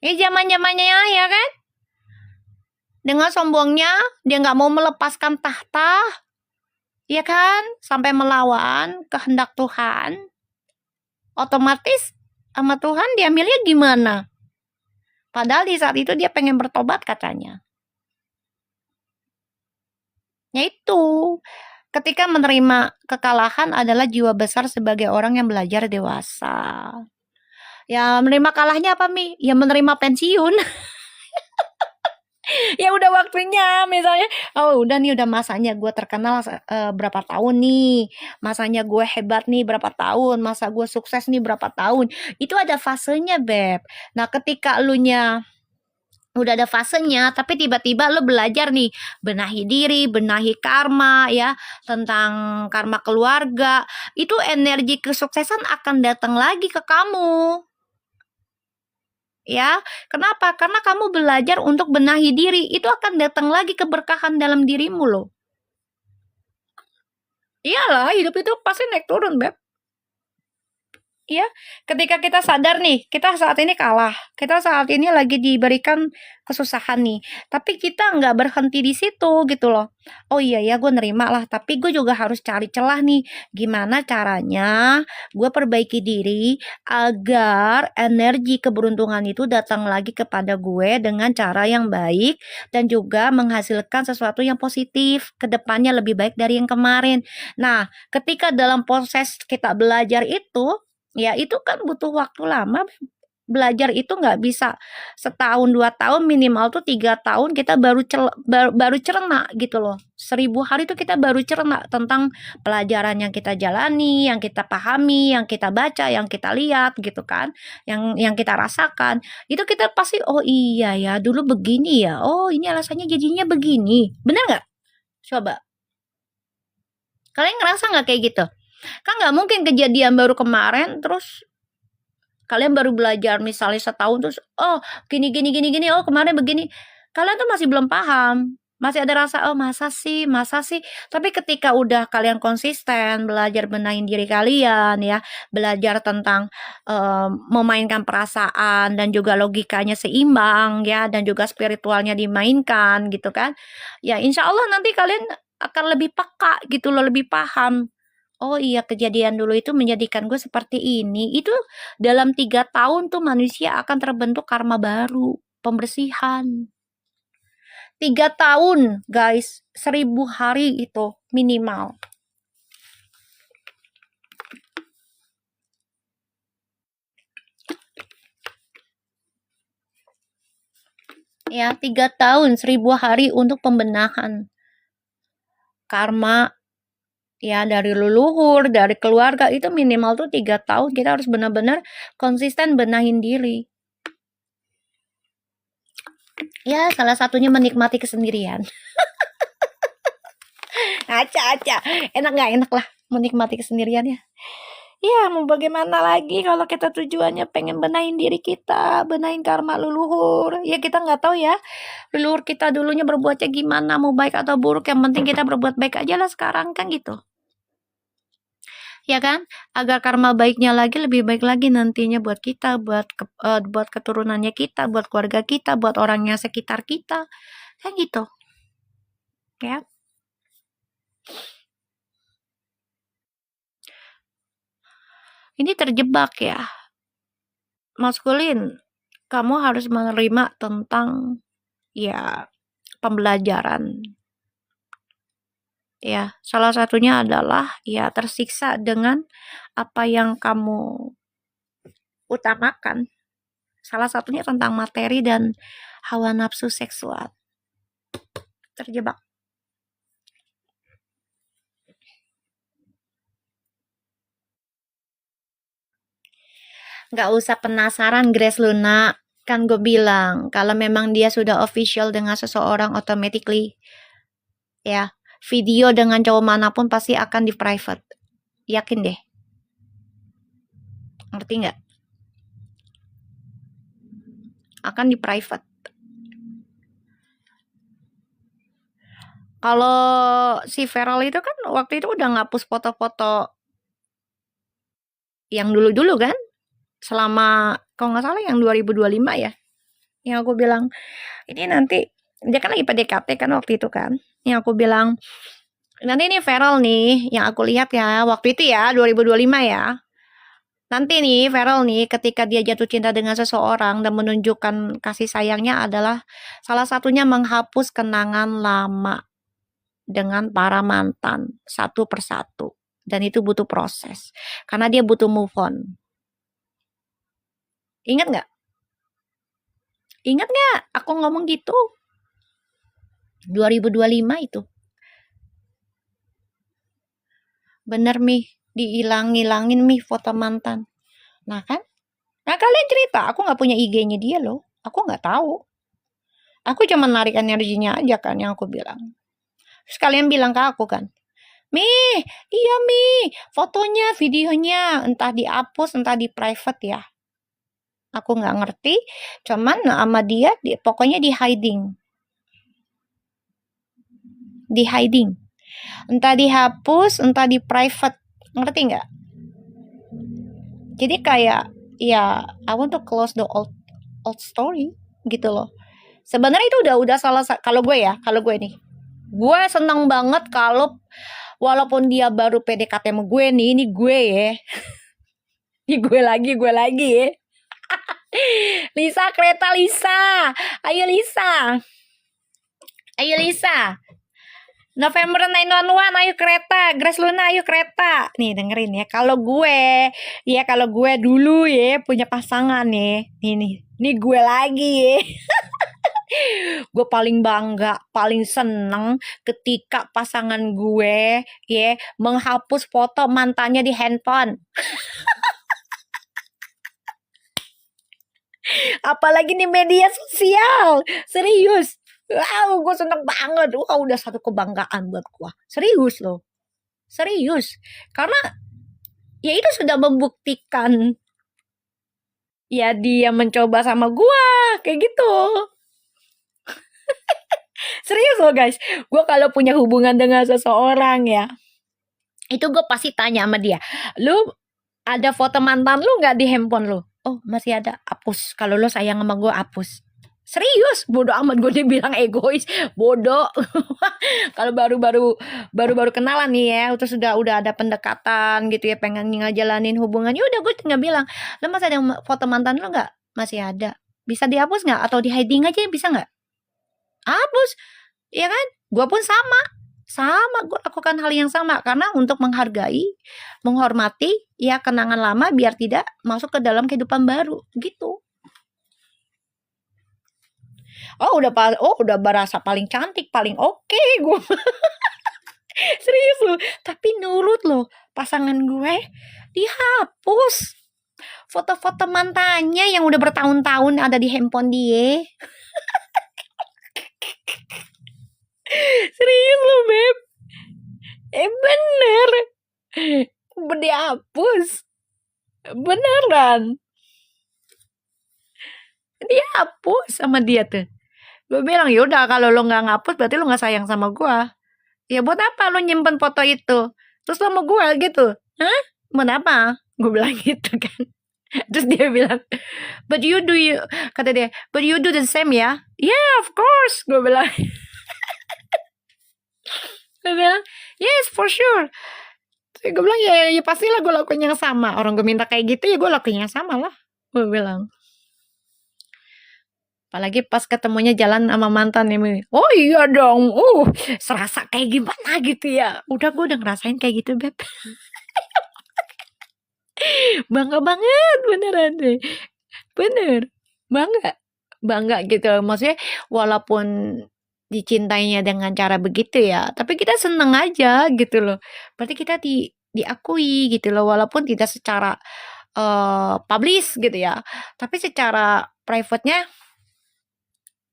Ini zaman-zamannya ya kan? Dengan sombongnya, dia nggak mau melepaskan tahta. Ya kan? Sampai melawan kehendak Tuhan. Otomatis sama Tuhan diambilnya gimana? Padahal di saat itu dia pengen bertobat katanya. Ya itu. Ketika menerima kekalahan adalah jiwa besar sebagai orang yang belajar dewasa. Ya menerima kalahnya apa Mi? Ya menerima pensiun. Ya udah waktunya misalnya, oh udah nih udah masanya gue terkenal berapa tahun nih, masanya gue hebat nih berapa tahun, masa gue sukses nih berapa tahun. Itu ada fasenya Beb. Nah ketika lu nya udah ada fasenya, tapi tiba-tiba lo belajar nih, benahi diri, benahi karma ya, tentang karma keluarga, itu energi kesuksesan akan datang lagi ke kamu. Ya, kenapa? Karena kamu belajar untuk benahi diri, itu akan datang lagi keberkahan dalam dirimu loh. Iyalah, hidup itu pasti naik turun, Beb. Ya, ketika kita sadar nih, kita saat ini kalah, kita saat ini lagi diberikan kesusahan nih, tapi kita nggak berhenti di situ gitu loh. Oh iya ya, gue nerima lah, tapi gue juga harus cari celah nih, gimana caranya gue perbaiki diri agar energi keberuntungan itu datang lagi kepada gue dengan cara yang baik dan juga menghasilkan sesuatu yang positif ke depannya lebih baik dari yang kemarin. Nah, ketika dalam proses kita belajar itu, ya itu kan butuh waktu lama. Belajar itu nggak bisa setahun 2 tahun, minimal tuh 3 tahun kita baru cerna gitu loh. 1000 hari itu kita baru cerna tentang pelajaran yang kita jalani, yang kita pahami, yang kita baca, yang kita lihat gitu kan, yang kita rasakan. Itu kita pasti oh iya ya dulu begini ya, oh ini alasannya jadinya begini, bener nggak? Coba kalian ngerasa nggak kayak gitu? Kan nggak mungkin kejadian baru kemarin terus kalian baru belajar misalnya setahun terus oh gini gini gini gini oh kemarin begini, kalian tuh masih belum paham, masih ada rasa oh masa sih, tapi ketika udah kalian konsisten belajar benahin diri kalian ya, belajar tentang memainkan perasaan dan juga logikanya seimbang ya, dan juga spiritualnya dimainkan gitu kan, ya insya Allah nanti kalian akan lebih peka gitu loh, lebih paham. Oh iya kejadian dulu itu menjadikan gue seperti ini. Itu dalam 3 tahun tuh manusia akan terbentuk karma baru, pembersihan. 3 tahun guys, 1000 hari itu minimal. Ya, 3 tahun, 1000 hari untuk pembenahan karma ya dari leluhur, dari keluarga itu minimal tuh 3 tahun. Kita harus benar-benar konsisten benahin diri. Ya, salah satunya menikmati kesendirian. Aca. Enak nggak enak lah menikmati kesendirian ya. Ya, mau bagaimana lagi kalau kita tujuannya pengen benahin diri kita, benahin karma leluhur. Ya kita nggak tahu ya, leluhur kita dulunya berbuatnya gimana, mau baik atau buruk. Yang penting kita berbuat baik aja lah sekarang kan gitu. Ya kan? Agar karma baiknya lagi lebih baik lagi nantinya buat kita, buat keturunannya kita, buat keluarga kita, buat orangnya sekitar kita. Kan gitu. Ya. Ini terjebak ya. Maskulin, kamu harus menerima tentang ya pembelajaran. Ya, salah satunya adalah ya tersiksa dengan apa yang kamu utamakan. Salah satunya tentang materi dan hawa nafsu seksual. Terjebak. Nggak usah penasaran Grace Luna. Kan gue bilang, kalau memang dia sudah official dengan seseorang automatically, ya, video dengan cowok manapun pasti akan di private. Yakin deh. Ngerti nggak? Akan di private. Kalau si Feral itu kan waktu itu udah ngapus foto-foto yang dulu-dulu kan? Selama, kalau nggak salah yang 2025 ya. Yang aku bilang, ini nanti, dia kan lagi PDKT kan waktu itu kan. Yang aku bilang, nanti ini Feral nih, yang aku lihat ya, waktu itu ya, 2025 ya. Nanti nih, Feral nih, ketika dia jatuh cinta dengan seseorang dan menunjukkan kasih sayangnya adalah salah satunya menghapus kenangan lama dengan para mantan satu persatu. Dan itu butuh proses. Karena dia butuh move on. Ingat nggak? Ingat nggak? Aku ngomong gitu. 2025 itu. Bener Mi, dihilang-hilangin Mi foto mantan. Nah kan? Nah kalian cerita, aku nggak punya IG-nya dia loh. Aku nggak tahu. Aku cuma narik energinya aja kan yang aku bilang. Terus kalian bilang ke aku kan, Mi, iya Mi, fotonya, videonya, entah dihapus, entah di private ya. Aku nggak ngerti, cuman sama dia, pokoknya di hiding. Di hiding. Entah dihapus, entah di private. Ngerti nggak? Jadi kayak, ya, I want to close the old story, gitu loh. Sebenarnya itu udah salah, kalau gue nih. Gue seneng banget kalau walaupun dia baru PDKT sama gue nih, ini gue ya. Ini gue lagi ya. Lisa, kereta Lisa. Ayo Lisa. Ayo Lisa. November 911, ayo kereta. Grace Luna, ayo kereta. Nih dengerin ya. Kalau gue dulu ya punya pasangan nih. Nih gue lagi ya. Gue paling bangga, paling seneng ketika pasangan gue ya menghapus foto mantannya di handphone. Apalagi di media sosial. Serius. Wow, gue seneng banget. Wow, udah satu kebanggaan buat gue. Serius loh. Serius. Karena ya itu sudah membuktikan ya dia mencoba sama gue. Kayak gitu. Serius loh guys. Gue kalau punya hubungan dengan seseorang ya, itu gue pasti tanya sama dia, lu ada foto mantan lu gak di handphone lu? Oh masih ada, hapus. Kalau lu sayang sama gue, hapus. Serius, bodoh amat. Gue dibilang egois, bodoh. Kalau baru kenalan nih ya, terus udah ada pendekatan gitu ya, pengen ngejalanin hubungan, ya udah gue tinggal bilang, lu masih ada foto mantan lu nggak? Masih ada. Bisa dihapus nggak? Atau di hiding aja bisa nggak? Hapus. ya kan? Gua pun sama. Sama, gue lakukan hal yang sama karena untuk menghargai, menghormati ya kenangan lama biar tidak masuk ke dalam kehidupan baru gitu. Udah berasa paling cantik, paling oke gue. Serius loh. Tapi nurut loh, pasangan gue dihapus foto-foto mantannya yang udah bertahun-tahun ada di handphone dia. Serius loh, Beb. Bener. Dihapus. Beneran. Dihapus sama dia tuh. Gue bilang, yaudah kalau lo gak ngapus berarti lo gak sayang sama gue. Ya buat apa lo nyimpen foto itu? Terus lo sama gue gitu. Hah? Buat apa? Gue bilang gitu kan. Terus dia bilang, kata dia, but you do the same ya? Yeah, of course. Gue bilang. Dia bilang, yes, for sure. Terus gue bilang, ya pastilah gue lakuin yang sama. Orang gue minta kayak gitu, ya gue lakuin yang sama lah. Gue bilang. Apalagi pas ketemunya jalan sama mantan nih. Oh iya dong. Serasa kayak gimana gitu ya. Udah gue udah ngerasain kayak gitu, Beb. Bangga banget beneran deh. Bener. Bangga gitu. Maksudnya walaupun dicintainya dengan cara begitu ya, tapi kita seneng aja gitu loh. Berarti kita diakui gitu loh, walaupun tidak secara publish gitu ya. Tapi secara private-nya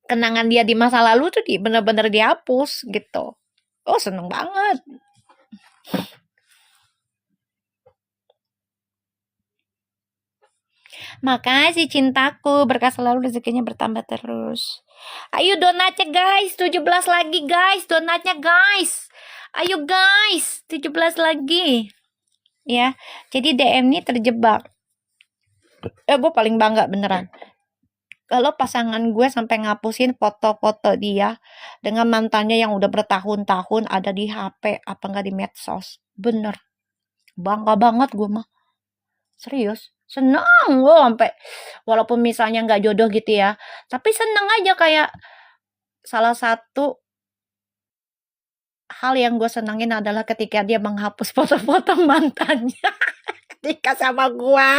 kenangan dia di masa lalu tuh bener-bener dihapus gitu. Oh, seneng banget. Makasih cintaku, berkah selalu, rezekinya bertambah terus. Ayo donatnya guys, 17 lagi guys, donatnya guys. Ayo guys, 17 lagi. Ya, jadi DM ini terjebak. Gue paling bangga beneran. Kalau pasangan gue sampai ngapusin foto-foto dia dengan mantannya yang udah bertahun-tahun ada di HP apa enggak di medsos. Bener. Bangga banget gue mah. Serius. Senang gue sampai walaupun misalnya nggak jodoh gitu ya. Tapi seneng aja kayak salah satu hal yang gue senengin adalah ketika dia menghapus foto-foto mantannya ketika sama gue.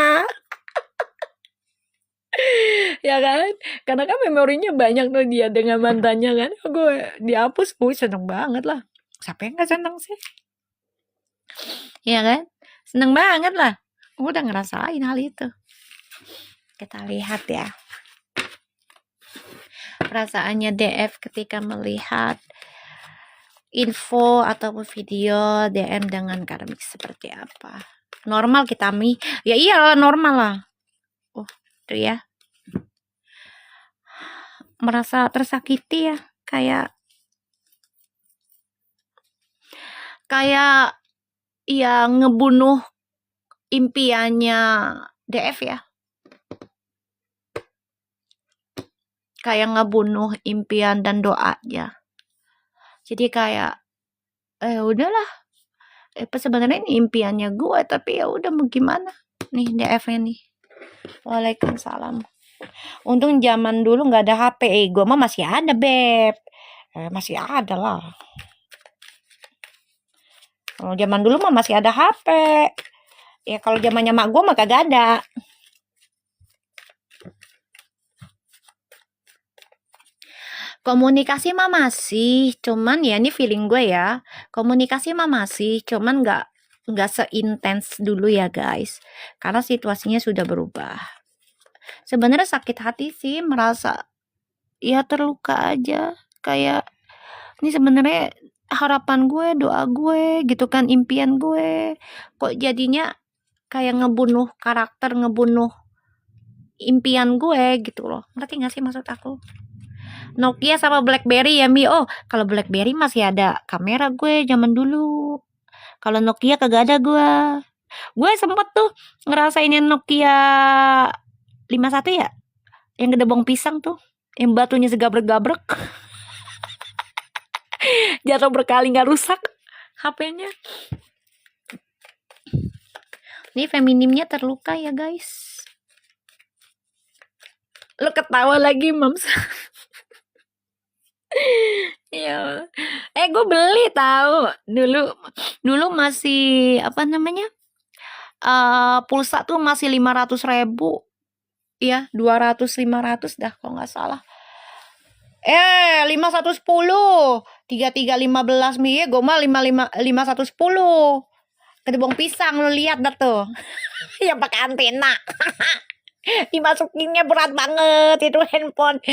Ya kan? Karena kan memorinya banyak tuh dia dengan mantannya kan. Gue dihapus, gue seneng banget lah. Siapa yang gak seneng sih? Ya kan? Seneng banget lah. Gue udah ngerasain hal itu. Kita lihat ya. Perasaannya DF ketika melihat info ataupun video DM dengan Karamik seperti apa. Normal kita Mi. Ya iyalah normal lah. Tuh ya. Merasa tersakiti ya. Kayak ya ngebunuh impiannya DF ya. Kayak ngebunuh impian dan doanya. Jadi kayak udahlah. Sebenarnya ini impiannya gue, tapi ya udah mau gimana. Nih DF-nya nih. Waalaikumsalam. Untung zaman dulu nggak ada HP. Gue mah masih ada, Beb. Masih ada lah. Kalau zaman dulu mah masih ada HP. Ya kalau zamannya mak gue mah kagak ada. Komunikasi mah masih, cuman ya ini feeling gue ya. Komunikasi mah masih, cuman nggak seintens dulu ya guys. Karena situasinya sudah berubah. Sebenarnya sakit hati sih, merasa ya terluka aja. Kayak ini sebenarnya harapan gue, doa gue, gitu kan, impian gue. Kok jadinya kayak ngebunuh karakter, ngebunuh impian gue gitu loh. Ngerti gak sih maksud aku? Nokia sama BlackBerry ya Mi. Oh, kalau BlackBerry masih ada kamera gue zaman dulu. Kalau Nokia kagak ada gue. Gue sempet tuh ngerasainin Nokia 51 ya. Yang gede bong pisang tuh. Yang batunya segabrek-gabrek. Jatuh berkali gak rusak HP-nya. Ini feminimnya terluka ya guys. Lo ketawa lagi Mams. Ya. Gue beli tahu. Dulu masih apa namanya? Pulsa tuh masih 500.000. Ya, 200 500 dah kalau nggak salah. 5110 3315 mie gue mah 5110 kedebong pisang lu lihat dah tuh. Yang pakai antena. Dimasukinnya berat banget itu handphone.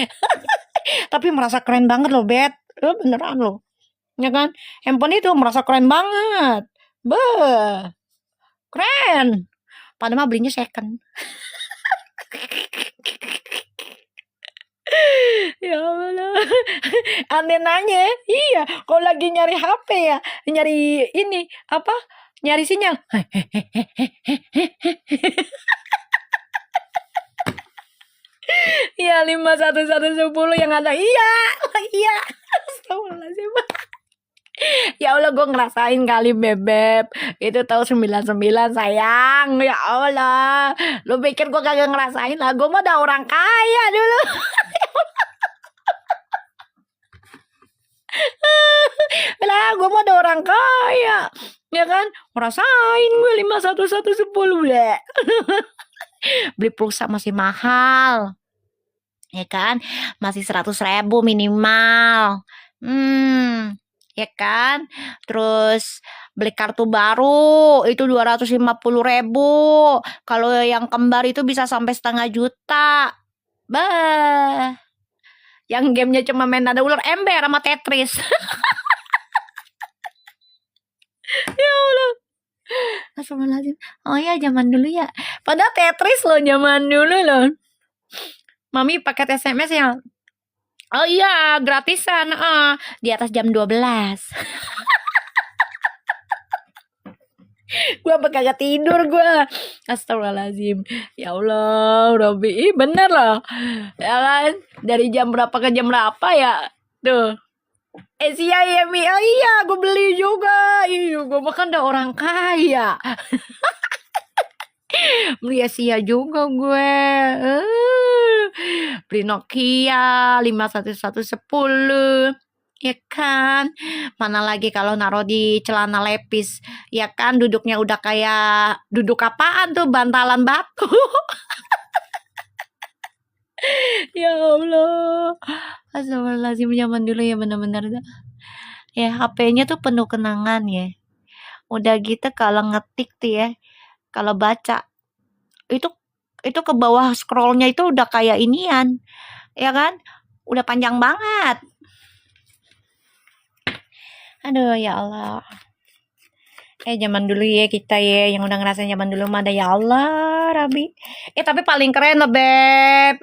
Tapi merasa keren banget loh, Bet. Beneran loh. Ya kan? Handphone itu merasa keren banget. Beuh. Keren. Padahal mah belinya second. Ya Allah. Antenanya. Iya, kalau lagi nyari HP ya, nyari ini apa? Nyari sinyal. Iya, 51110 yang ada. Iya. Iya. Astagfirullahaladzim. Ya Allah, gue ngerasain kali Bebep. Itu tahun 99 sayang. Ya Allah. Lu pikir gue kagak ngerasain lah? Gue mah udah orang kaya dulu. Lah, gue mah udah orang kaya. Ya kan? Ngerasain gue 51110 bleh. Beli pulsa masih mahal. Ya kan? Masih 100.000 minimal. Ya kan? Terus beli kartu baru itu 250.000. Kalau yang kembar itu bisa sampai 500.000. Bah. Yang gamenya cuma main ada ular ember sama Tetris. Ya Allah. Astagfirullahaladzim. Oh ya, zaman dulu ya. Padahal Tetris loh zaman dulu loh. Mami paket SMS ya. Oh iya, gratisan. Di atas jam 12. Gue sampai kagak tidur gue. Astagfirullahaladzim. Ya Allah, Robi. Bener loh. Ya kan? Dari jam berapa ke jam berapa ya? Tuh. Sia ya Mi. Oh iya, gue beli juga. Iya, gue makan udah orang kaya. Beli Asia juga gue. Beli Nokia 51110. Ya kan, mana lagi kalau naruh di celana lepis, ya kan, duduknya udah kayak duduk apaan tuh, bantalan batu. Ya Allah, astagfirullahaladzim, zaman dulu ya bener-bener ya, HP-nya tuh penuh kenangan ya. Udah gitu kalau ngetik tuh ya, kalau baca itu ke bawah scrollnya itu udah kayak inian, ya kan, udah panjang banget. Aduh ya Allah. Zaman dulu ya kita ya yang udah ngerasain zaman dulu mah ada ya Allah Rabi. Tapi paling keren loh Beb.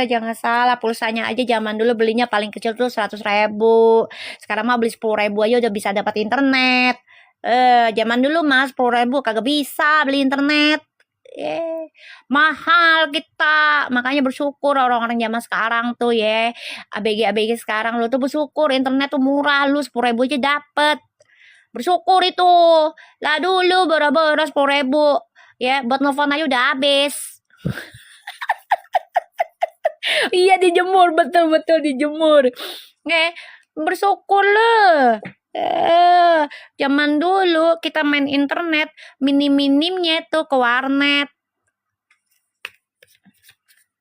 Jangan salah, pulsanya aja zaman dulu belinya paling kecil tuh 100.000. Sekarang mah beli 10.000 aja udah bisa dapat internet. Zaman dulu mah 10.000 kagak bisa beli internet. Mahal kita, makanya bersyukur orang-orang zaman sekarang tuh ya, ABG sekarang lo tuh bersyukur internet tuh murah, lu 10.000 aja dapet, bersyukur itu. Lah dulu boro-boro 10.000 ya buat nelfon aja udah habis. Iya, dijemur, betul-betul dijemur. Bersyukur loh. Zaman dulu kita main internet minim-minimnya tuh ke warnet.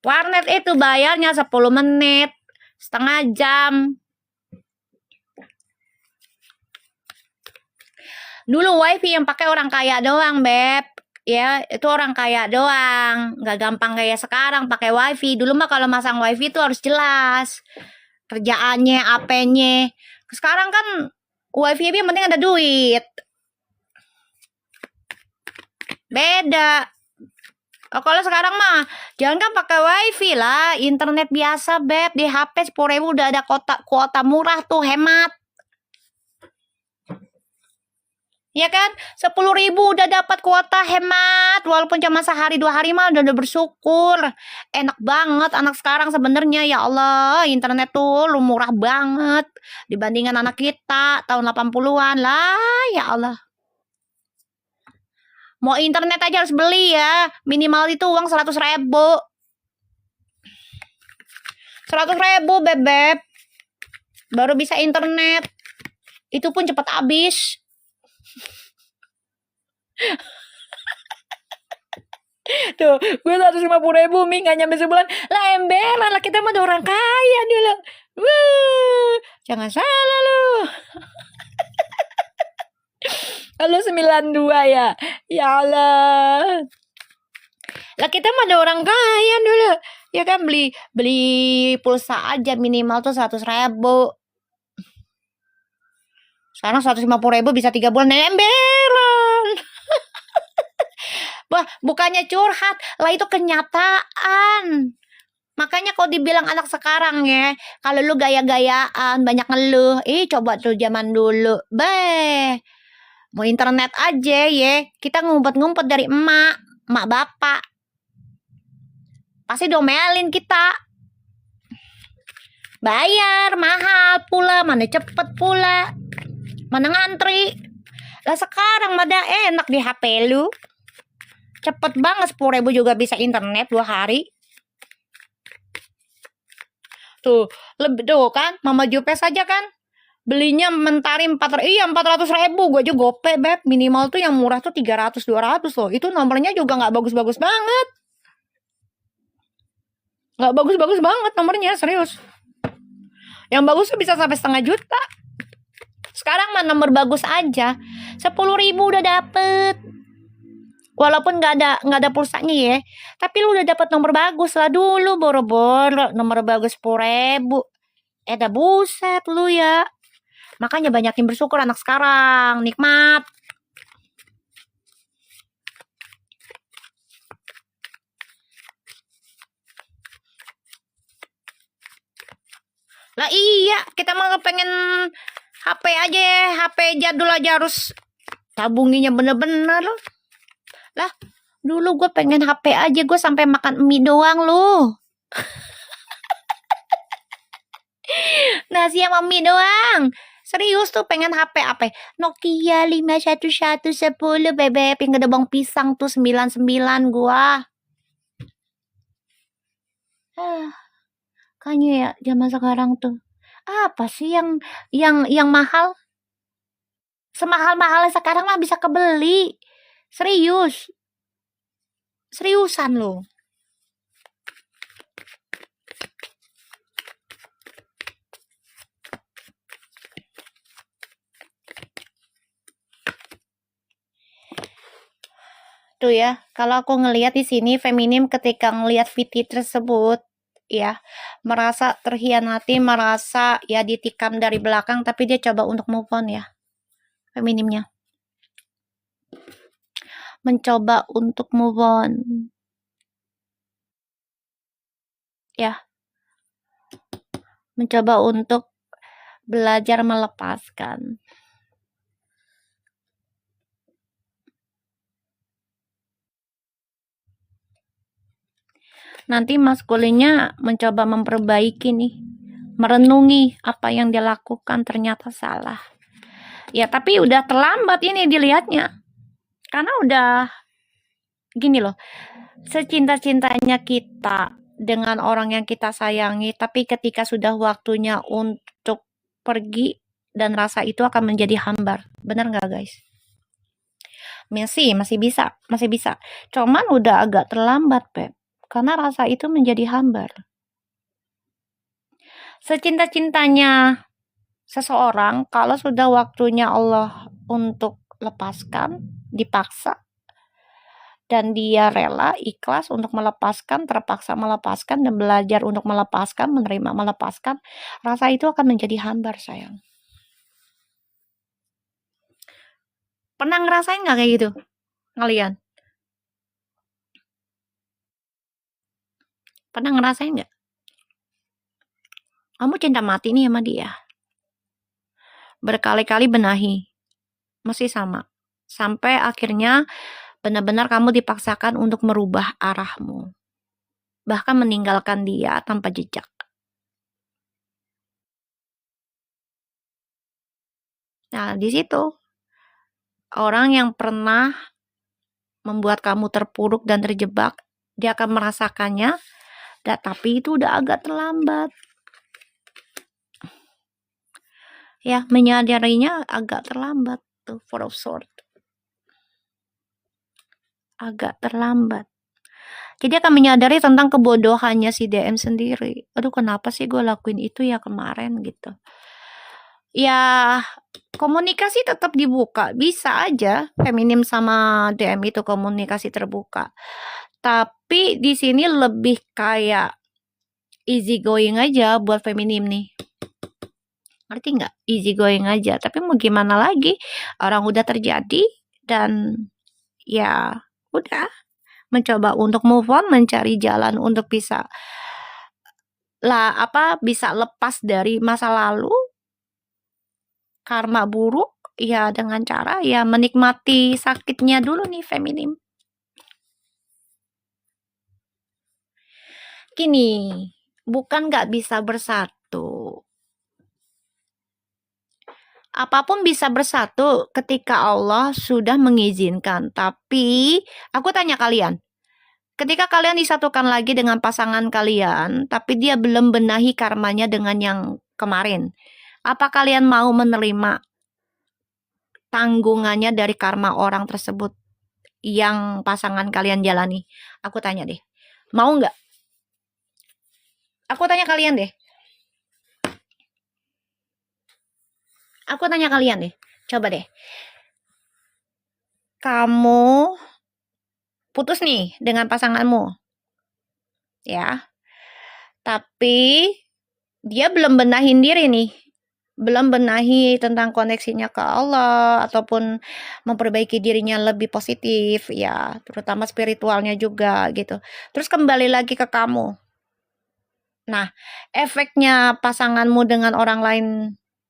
Warnet itu bayarnya 10 menit, setengah jam. Dulu wifi yang pakai orang kaya doang, Beb. Ya, itu orang kaya doang. Nggak gampang kayak sekarang pakai wifi. Dulu mah kalau masang wifi itu harus jelas kerjaannya, AP-nya. Sekarang kan wifi yang penting ada duit. Beda. Kalau sekarang mah jangan kan pakai wifi lah, internet biasa Beb, di HP 10.000 udah ada kuota murah tuh, hemat. Ya kan, 10.000 udah dapat kuota hemat, walaupun cuma sehari 2 hari mah udah bersyukur. Enak banget anak sekarang sebenarnya, ya Allah, internet tuh lu murah banget dibandingkan anak kita tahun 80-an lah, ya Allah. Mau internet aja harus beli ya, minimal itu uang 100.000. 100.000 Beb. baru bisa internet. Itu pun cepat habis. Tuh, gue 150.000 Mi gak nyampe sebulan. Lah emberan lah, kita mah udah orang kaya dulu. Wuh, jangan salah lu. Lu 92 ya. Ya Allah. Lah kita mah ada orang kaya dulu. Ya kan beli pulsa aja minimal tuh 100.000. Sekarang 150.000 bisa 3 bulan. Emberan. Wah, bukannya curhat, lah itu kenyataan. Makanya kalau dibilang anak sekarang ya, kalau lu gaya-gayaan, banyak ngeluh. Coba tuh zaman dulu. Mau internet aja ya, kita ngumpet-ngumpet dari emak bapak. Pasti domelin kita. Bayar, mahal pula, mana cepet pula. Mana ngantri. Lah sekarang mah enak di HP lu. Cepet banget, 10.000 juga bisa internet 2 hari. Tuh, lebih tuh kan, Mama Jupe saja kan belinya mentari 400.000. Gue aja gope, Beb. Minimal tuh yang murah tuh 300-200 loh. Itu nomornya juga nggak bagus-bagus banget. Nggak bagus-bagus banget nomornya, serius. Yang bagus tuh bisa sampai 1,5 juta. Sekarang mah nomor bagus aja 10.000 udah dapet. Walaupun nggak ada pulsanya ya, tapi lu udah dapat nomor bagus lah. Dulu boro-boro nomor bagus 10.000. Dah buset lu ya. Makanya banyakin bersyukur anak sekarang, nikmat. Lah iya, kita mah pengen HP aja, HP jadul aja harus tabunginya bener-bener loh. Lah, dulu gue pengen HP aja, gue sampai makan mie doang loh. Nasi sama mie doang. Serius tuh pengen HP apa? Nokia 51110 bebek yang gede bang pisang tuh 99 gua. Kayaknya ya zaman sekarang tuh apa sih yang mahal? Semahal-mahalnya sekarang mah bisa kebeli. Serius. Seriusan loh. Tuh ya, kalau aku ngelihat di sini feminim ketika ngelihat VT tersebut ya, merasa terhianati, merasa ya ditikam dari belakang, tapi dia coba untuk move on ya. Feminimnya mencoba untuk move on. Ya. Mencoba untuk belajar melepaskan. Nanti maskulinnya mencoba memperbaiki nih, merenungi apa yang dia lakukan ternyata salah. Ya tapi udah terlambat ini dilihatnya. Karena udah gini loh, secinta-cintanya kita dengan orang yang kita sayangi, tapi ketika sudah waktunya untuk pergi dan rasa itu akan menjadi hambar. Benar nggak guys? Masih bisa. Cuman udah agak terlambat, Beb. Karena rasa itu menjadi hambar. Secinta-cintanya seseorang, kalau sudah waktunya Allah untuk lepaskan, dipaksa, dan dia rela, ikhlas untuk melepaskan, terpaksa melepaskan, dan belajar untuk melepaskan, menerima melepaskan, rasa itu akan menjadi hambar, sayang. Pernah ngerasain nggak kayak gitu? Kalian? Pernah ngerasain nggak? Kamu cinta mati nih sama dia. Berkali-kali benahi. Masih sama. Sampai akhirnya benar-benar kamu dipaksakan untuk merubah arahmu. Bahkan meninggalkan dia tanpa jejak. Nah, di situ orang yang pernah membuat kamu terpuruk dan terjebak, dia akan merasakannya, tapi itu udah agak terlambat. Ya, menyadarinya agak terlambat tuh, Four of Swords. Agak terlambat. Jadi akan menyadari tentang kebodohannya si DM sendiri. Aduh, kenapa sih gue lakuin itu ya kemarin gitu. Ya, komunikasi tetap dibuka. Bisa aja feminim sama DM itu komunikasi terbuka. Tapi di sini lebih kayak easy going aja buat feminim nih. Ngerti nggak? Easy going aja. Tapi mau gimana lagi? Orang udah terjadi dan ya udah mencoba untuk move on, mencari jalan untuk bisa bisa lepas dari masa lalu, karma buruk, ya dengan cara ya menikmati sakitnya dulu nih feminim. Gini, bukan nggak bisa bersatu. Apapun bisa bersatu ketika Allah sudah mengizinkan. Tapi aku tanya kalian, ketika kalian disatukan lagi dengan pasangan kalian, tapi dia belum benahi karmanya dengan yang kemarin, apa kalian mau menerima tanggungannya dari karma orang tersebut yang pasangan kalian jalani? Aku tanya deh, mau nggak? Aku tanya kalian deh. Aku tanya kalian deh, coba deh. Kamu putus nih dengan pasanganmu, ya. Tapi dia belum benahin diri nih. Belum benahi tentang koneksinya ke Allah ataupun memperbaiki dirinya lebih positif ya, terutama spiritualnya juga gitu. Terus kembali lagi ke kamu. Nah, efeknya pasanganmu dengan orang lain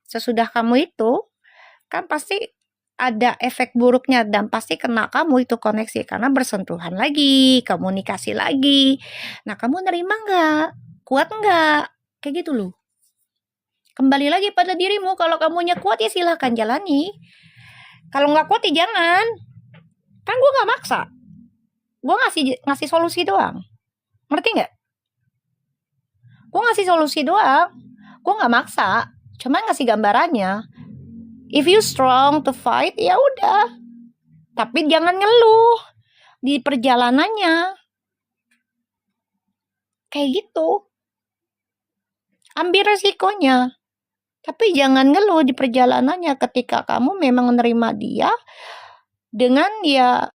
sesudah kamu itu kan pasti ada efek buruknya dan pasti kena kamu itu koneksi karena bersentuhan lagi, komunikasi lagi. Nah, kamu nerima nggak? Kuat nggak? Kayak gitu loh. Kembali lagi pada dirimu. Kalau kamunya kuat ya silahkan jalani. Kalau nggak kuat ya jangan. Kan gue nggak maksa. Gue ngasih solusi doang. Ngerti nggak? Gue ngasih solusi doang. Gue nggak maksa. Cuma ngasih gambarannya. If you strong to fight, ya udah. Tapi jangan ngeluh di perjalanannya. Kayak gitu. Ambil resikonya. Tapi jangan ngeluh di perjalanannya ketika kamu memang menerima dia dengan ya